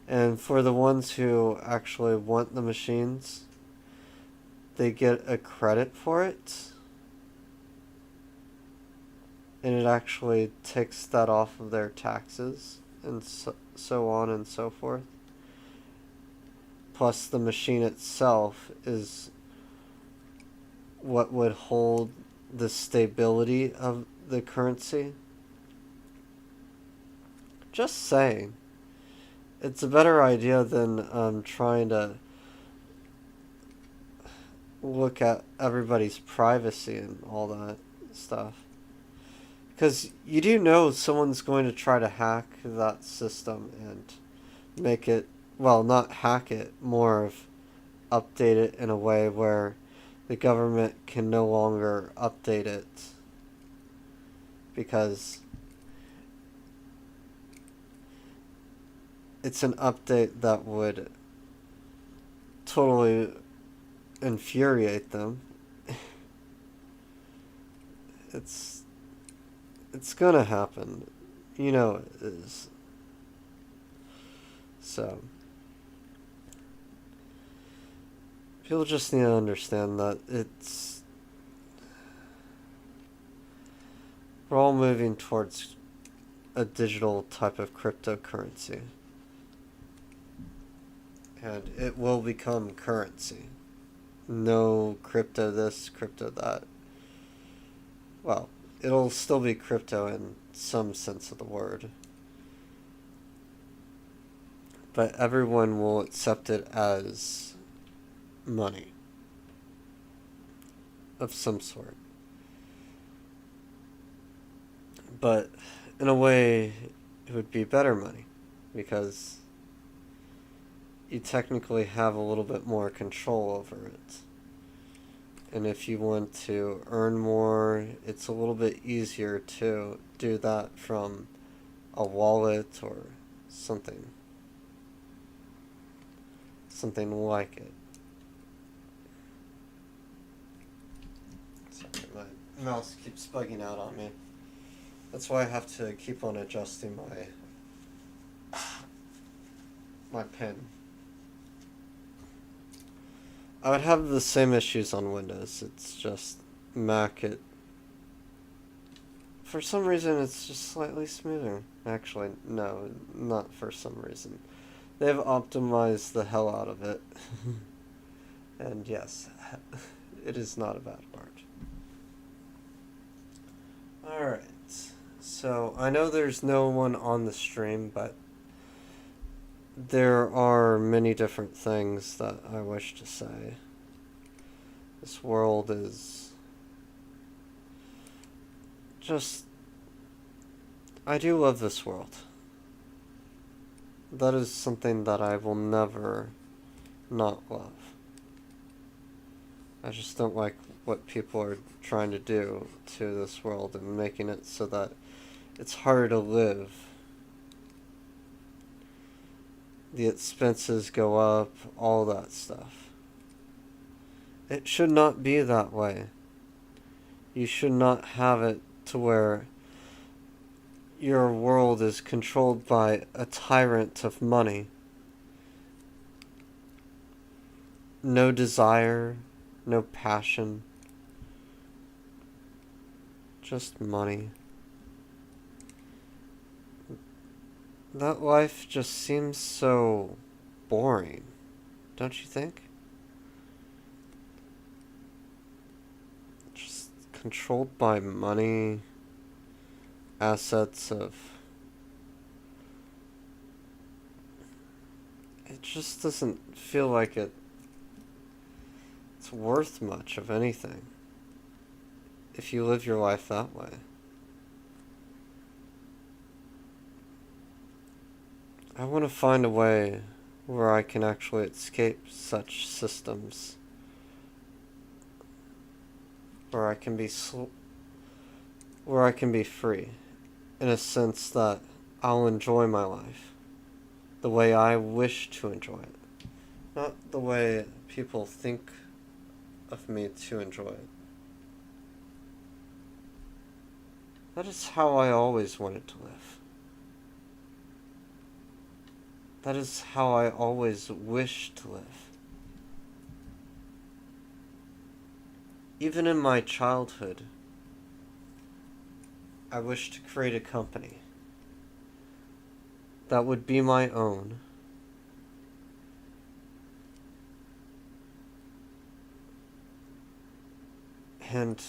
and for the ones who actually want the machines, they get a credit for it, and it actually takes that off of their taxes, and so on and so forth. Plus the machine itself is what would hold the stability of the currency. Just saying. It's a better idea than trying to look at everybody's privacy and all that stuff. Because you do know someone's going to try to hack that system and make it, well, not hack it, more of update it in a way where the government can no longer update it. Because it's an update that would totally infuriate them. It's gonna happen. You know it is. So people just need to understand that we're all moving towards a digital type of cryptocurrency. And it will become currency. No crypto this, crypto that. Well, it'll still be crypto in some sense of the word. But everyone will accept it as money of some sort. But in a way, it would be better money because you technically have a little bit more control over it. And if you want to earn more, it's a little bit easier to do that from a wallet or something. Something like it. Sorry, my mouse keeps bugging out on me. That's why I have to keep on adjusting my pen. I would have the same issues on Windows. It's just Mac, for some reason it's just slightly smoother. Actually, no, not for some reason. They've optimized the hell out of it. And yes, it is not a bad part. Alright, so I know there's no one on the stream, but there are many different things that I wish to say. This world is just... I do love this world. That is something that I will never not love. I just don't like what people are trying to do to this world and making it so that it's harder to live. The expenses go up, all that stuff. It should not be that way. You should not have it to where your world is controlled by a tyrant of money. No desire, no passion, just money. That life just seems so boring, don't you think? Just controlled by money, assets of... It just doesn't feel like it's it's worth much of anything if you live your life that way. I want to find a way where I can actually escape such systems, where I can be free, in a sense that I'll enjoy my life the way I wish to enjoy it, not the way people think of me to enjoy it. That is how I always wanted to live. That is how I always wished to live. Even in my childhood, I wished to create a company that would be my own, and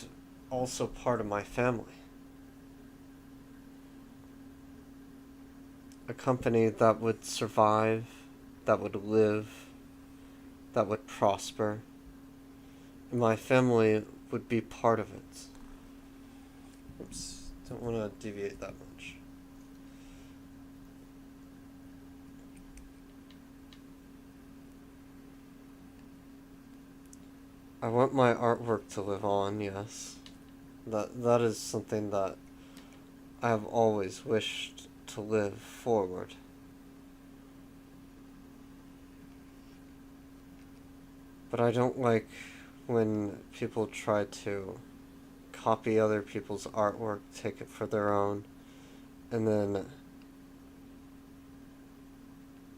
also part of my family. A company that would survive, that would live, that would prosper, and my family would be part of it. Oops, don't want to deviate that much. I want my artwork to live on, yes. That is something that I have always wished to live forward. But I don't like when people try to copy other people's artwork, take it for their own, and then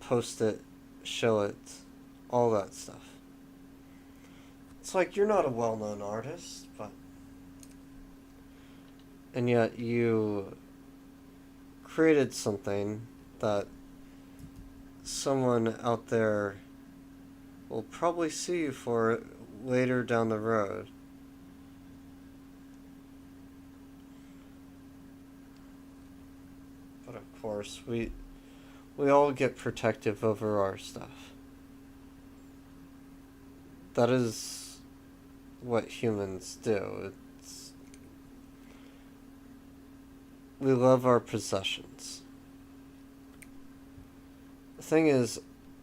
post it, show it, all that stuff. It's like, you're not a well-known artist, and yet you created something that someone out there will probably see you for later down the road. But of course, we all get protective over our stuff. That is what humans do. We love our possessions. The thing is,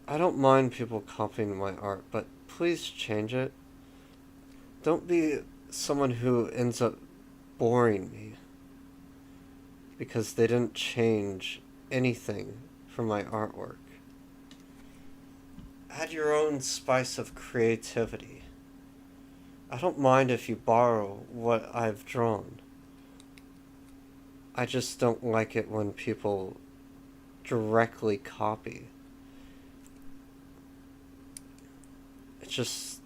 I don't mind people copying my art, but please change it. Don't be someone who ends up boring me because they didn't change anything from my artwork. Add your own spice of creativity. I don't mind if you borrow what I've drawn. I just don't like it when people directly copy. It just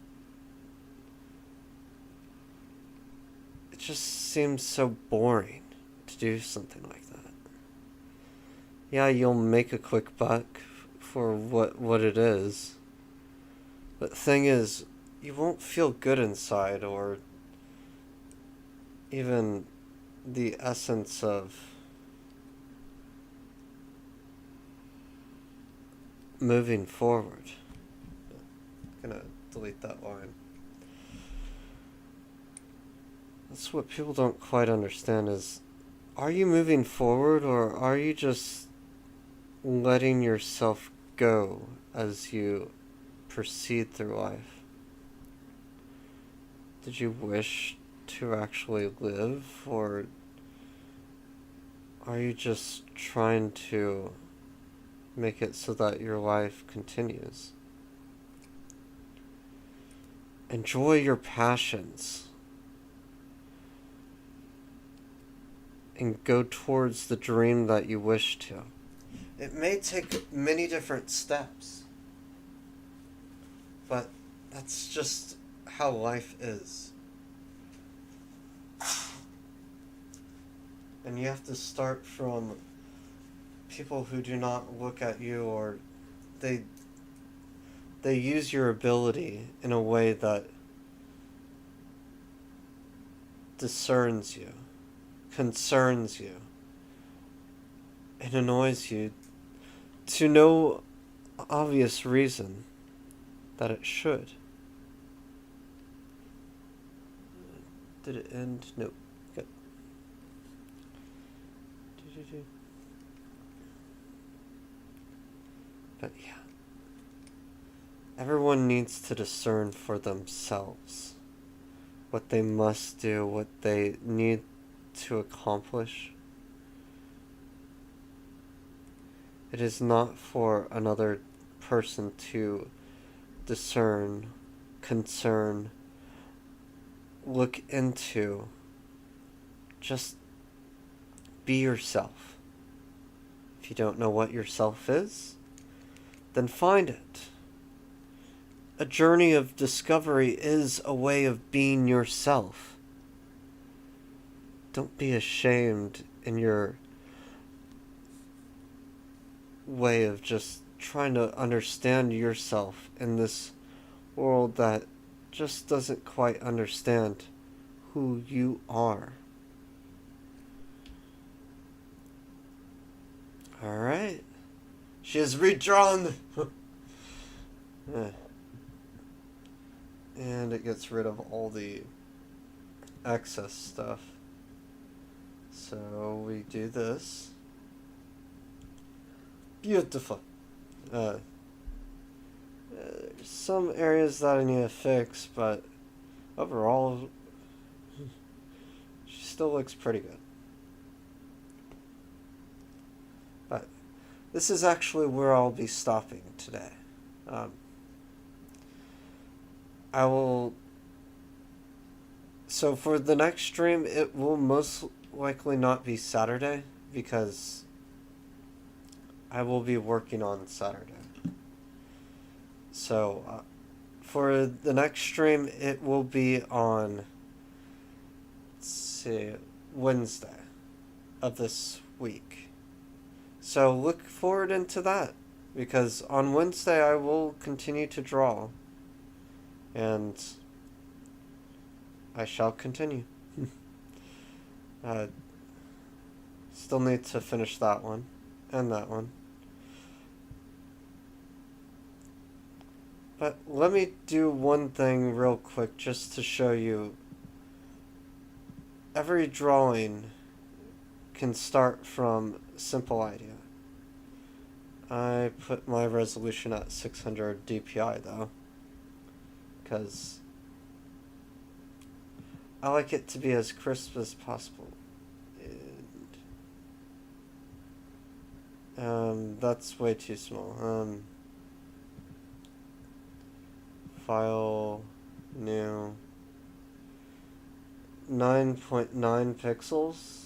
seems so boring to do something like that. Yeah, you'll make a quick buck for what it is. But the thing is, you won't feel good inside, or even the essence of moving forward. I'm gonna delete that line. That's what people don't quite understand is, are you moving forward, or are you just letting yourself go as you proceed through life? Did you wish to actually live, or are you just trying to make it so that your life continues? Enjoy your passions and go towards the dream that you wish to. It may take many different steps, but that's just how life is. And you have to start from people who do not look at you, or they use your ability in a way that discerns you, concerns you, and annoys you to no obvious reason that it should. Did it end? Nope. Good. But yeah. Everyone needs to discern for themselves what they must do, what they need to accomplish. It is not for another person to discern, concern, look into. Just be yourself. If you don't know what yourself is, then find it. A journey of discovery is a way of being yourself. Don't be ashamed in your way of just trying to understand yourself in this world that just doesn't quite understand who you are. Alright. She has redrawn. And it gets rid of all the excess stuff. So we do this. Beautiful. Some areas that I need to fix, but overall, she still looks pretty good. But this is actually where I'll be stopping today. I will... So for the next stream, it will most likely not be Saturday, because I will be working on Saturday. So, for the next stream, it will be on, let's see, Wednesday of this week. So look forward into that, because on Wednesday I will continue to draw. And I shall continue. Still need to finish that one and that one. But let me do one thing real quick just to show you. Every drawing can start from a simple idea. I put my resolution at 600 DPI though, because I like it to be as crisp as possible. And that's way too small. File, new, 9.9 pixels.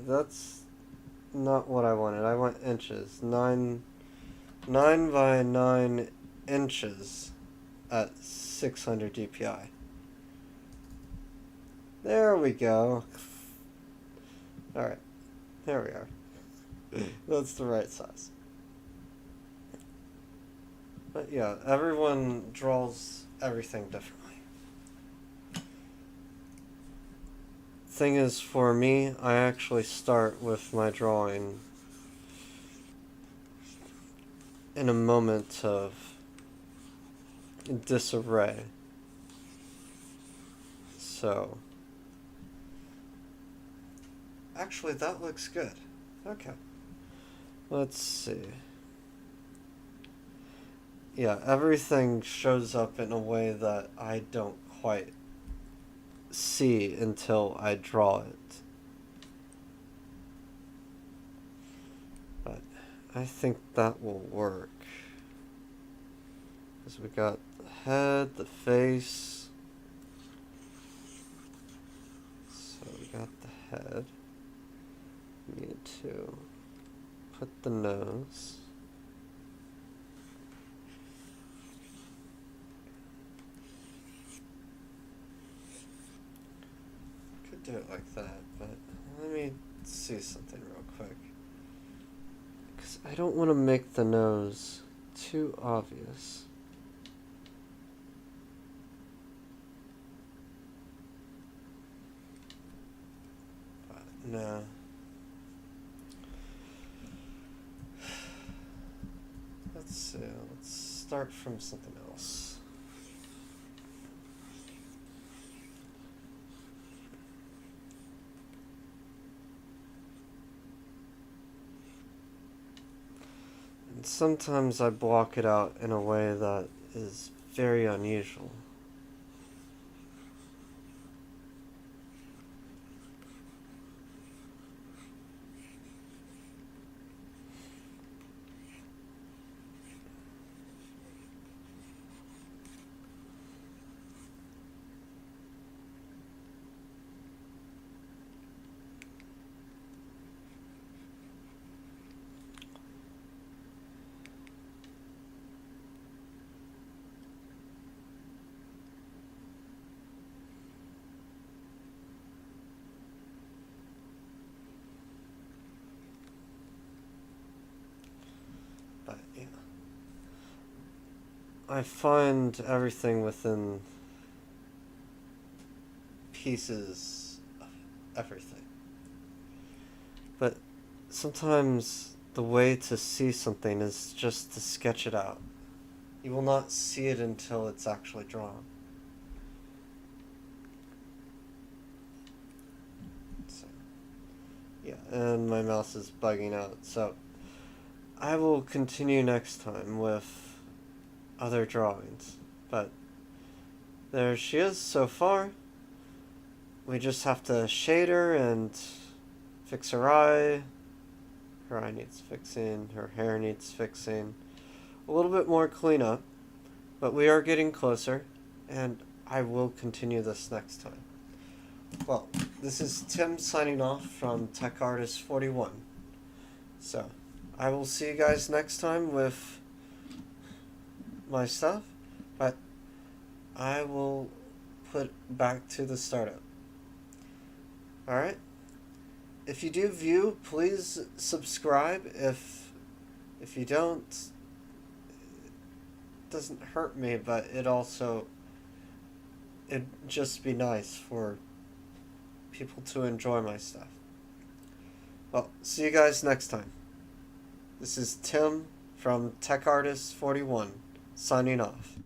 That's not what I wanted. I want inches. 9 by 9 inches at 600 DPI. There we go. Alright. There we are. That's the right size. But yeah, everyone draws everything differently. Thing is, for me, I actually start with my drawing in a moment of disarray. So, actually that looks good. Okay. Let's see. Yeah, everything shows up in a way that I don't quite see until I draw it. But I think that will work. Because we got the head, the face. So we got the head. We need to put the nose. Could do it like that, but let me see something real quick. Because I don't want to make the nose too obvious. But no. start from something else. And sometimes I block it out in a way that is very unusual. But yeah, I find everything within pieces of everything. But sometimes the way to see something is just to sketch it out. You will not see it until it's actually drawn. So, yeah, and my mouse is bugging out, so I will continue next time with other drawings. But there she is so far. We just have to shade her and fix her eye. Her eye needs fixing, her hair needs fixing. A little bit more cleanup, but we are getting closer, and I will continue this next time. Well, this is Tim signing off from Tech Artist 41. So, I will see you guys next time with my stuff, but I will put back to the startup. Alright? If you do view, please subscribe. If you don't, it doesn't hurt me, but it'd just be nice for people to enjoy my stuff. Well, see you guys next time. This is Tim from Tech Artist 41 signing off.